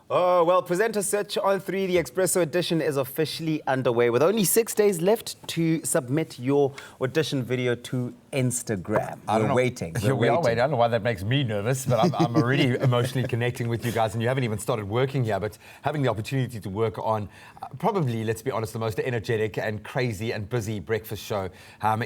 Oh, well, presenter search on 3, the Expresso Edition is officially underway with only 6 days left to submit your audition video to Instagram. We're waiting. We are waiting. I don't know why that makes me nervous, but I'm already emotionally connecting with you guys, and you haven't even started working here, but having the opportunity to work on probably, let's be honest, the most energetic and crazy and busy breakfast show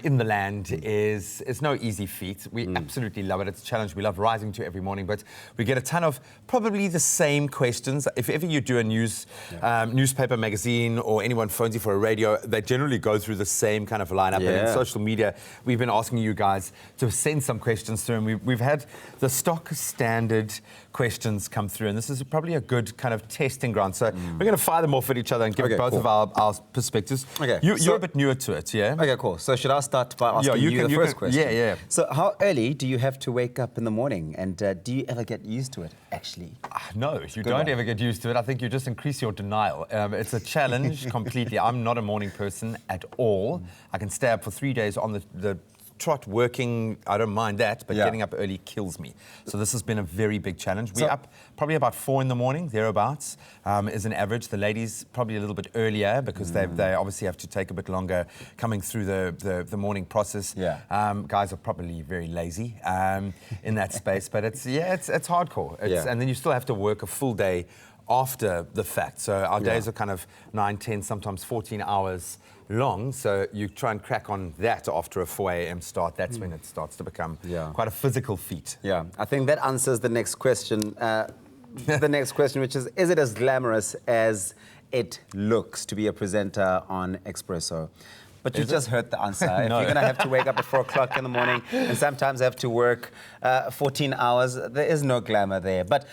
in the land is no easy feat. We absolutely love it. It's a challenge we love rising to every morning, but we get a ton of probably the same questions. If ever you do a newspaper, magazine, or anyone phones you for a radio, they generally go through the same kind of lineup. And in social media, we've been asking you guys to send some questions through, and we've had the stock standard questions come through, and this is probably a good kind of testing ground. So we're going to fire them off at each other and give both of our perspectives. You're a bit newer to it, yeah? Okay, cool. So should I start by asking you the first question? Yeah. So how early do you have to wake up in the morning, and do you ever get used to it, actually? No, you don't ever get used to it. I think you just increase your denial. It's a challenge completely. I'm not a morning person at all. I can stay up for 3 days on the trot working, I don't mind that, but getting up early kills me. So this has been a very big challenge. We're up probably about 4 in the morning, thereabouts, is an average. The ladies probably a little bit earlier because they obviously have to take a bit longer coming through the morning process. Guys are probably very lazy in that space, but it's hardcore. And then you still have to work a full day after the fact. So our days are kind of 9, 10, sometimes 14 hours long. So you try and crack on that after a 4 a.m. start. That's when it starts to become quite a physical feat. Yeah, I think that answers the next question. The next question, which is it as glamorous as it looks to be a presenter on Expresso? But you just heard the answer. If you're going to have to wake up at 4 o'clock in the morning and sometimes have to work 14 hours, there is no glamour there. But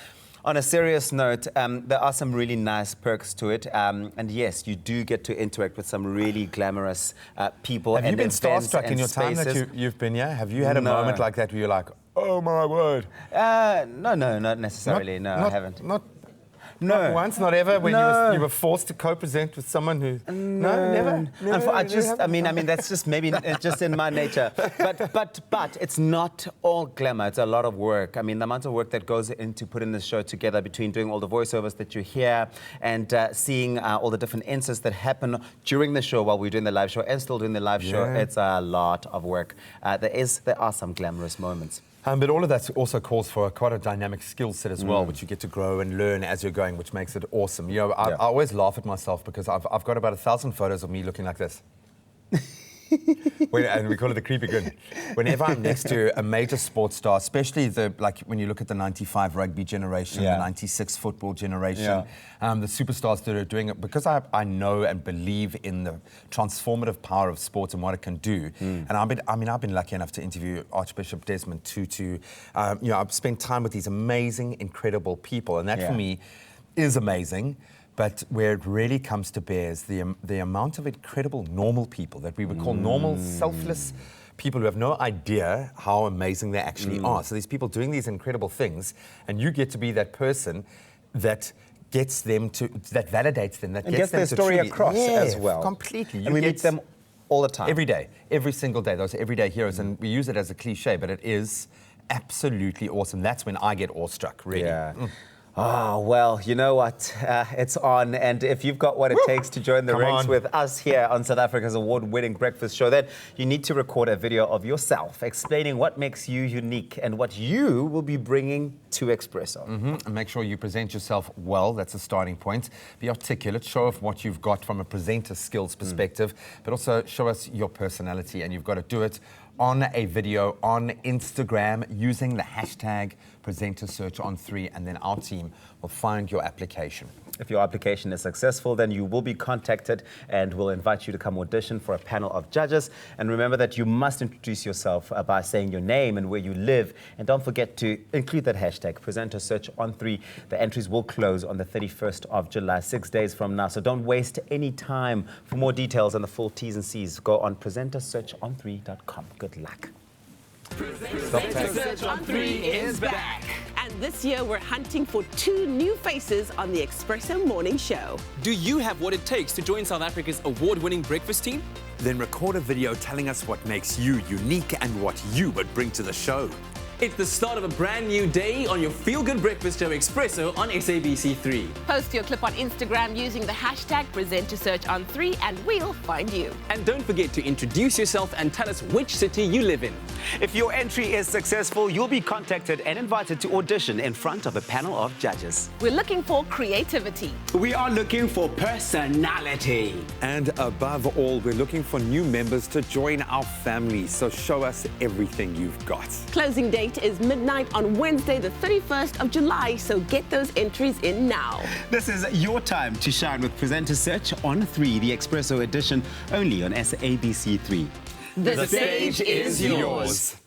on a serious note, there are some really nice perks to it. And yes, you do get to interact with some really glamorous people. Have you been starstruck in your time that you've been here? Have you had a moment like that where you're like, oh my word? No, not necessarily. I haven't. Not once, not ever, when you were forced to co-present with someone who... No, never. I mean, that's just maybe just in my nature. But it's not all glamour. It's a lot of work. I mean, the amount of work that goes into putting this show together, between doing all the voiceovers that you hear and seeing all the different inserts that happen during the show while we're doing the live show and still doing the live show. It's a lot of work. There are some glamorous moments. But all of that also calls for quite a dynamic skill set as well, which you get to grow and learn as you're going, which makes it awesome. You know, I always laugh at myself because I've got about 1,000 photos of me looking like this. And we call it the creepy grin. Whenever I'm next to a major sports star, especially when you look at the 95 rugby generation, the 96 football generation, the superstars that are doing it, because I know and believe in the transformative power of sports and what it can do. And I've been lucky enough to interview Archbishop Desmond Tutu. I've spent time with these amazing, incredible people, and that for me is amazing. But where it really comes to bear is the amount of incredible normal people that we would call normal, selfless people who have no idea how amazing they actually are. So these people doing these incredible things, and you get to be that person that gets them to, that validates them, that gets them their story across as well. Completely. And we meet them all the time. Every day, every single day. Those are everyday heroes, and we use it as a cliche, but it is absolutely awesome. That's when I get awestruck, really. Oh, well, you know what? It's on. And if you've got what it takes to join the ranks with us here on South Africa's award-winning breakfast show, then you need to record a video of yourself explaining what makes you unique and what you will be bringing to Expresso. And make sure you present yourself well. That's a starting point. Be articulate. Show off what you've got from a presenter skills perspective, but also show us your personality. And you've got to do it on a video on Instagram using the hashtag #PresenterSearchOn3, and then our team will find your application. If your application is successful, then you will be contacted and we'll invite you to come audition for a panel of judges. And remember that you must introduce yourself by saying your name and where you live. And don't forget to include that hashtag #PresenterSearchOn3. The entries will close on the 31st of July, 6 days from now. So don't waste any time. For more details and the full T's and C's, go on presentersearchon3.com. Good luck. Presenter Search on 3 is back. And this year we're hunting for 2 new faces on the Expresso Morning Show. Do you have what it takes to join South Africa's award-winning breakfast team? Then record a video telling us what makes you unique and what you would bring to the show. It's the start of a brand new day on your feel-good breakfast show Expresso on SABC3. Post your clip on Instagram using the hashtag #PresentToSearchOn3 and we'll find you. And don't forget to introduce yourself and tell us which city you live in. If your entry is successful, you'll be contacted and invited to audition in front of a panel of judges. We're looking for creativity. We are looking for personality. And above all, we're looking for new members to join our family. So show us everything you've got. Closing date is midnight on Wednesday, the 31st of July, so get those entries in now. This is your time to shine with Presenter Search on 3, the Expresso Edition, only on SABC3. The stage is yours.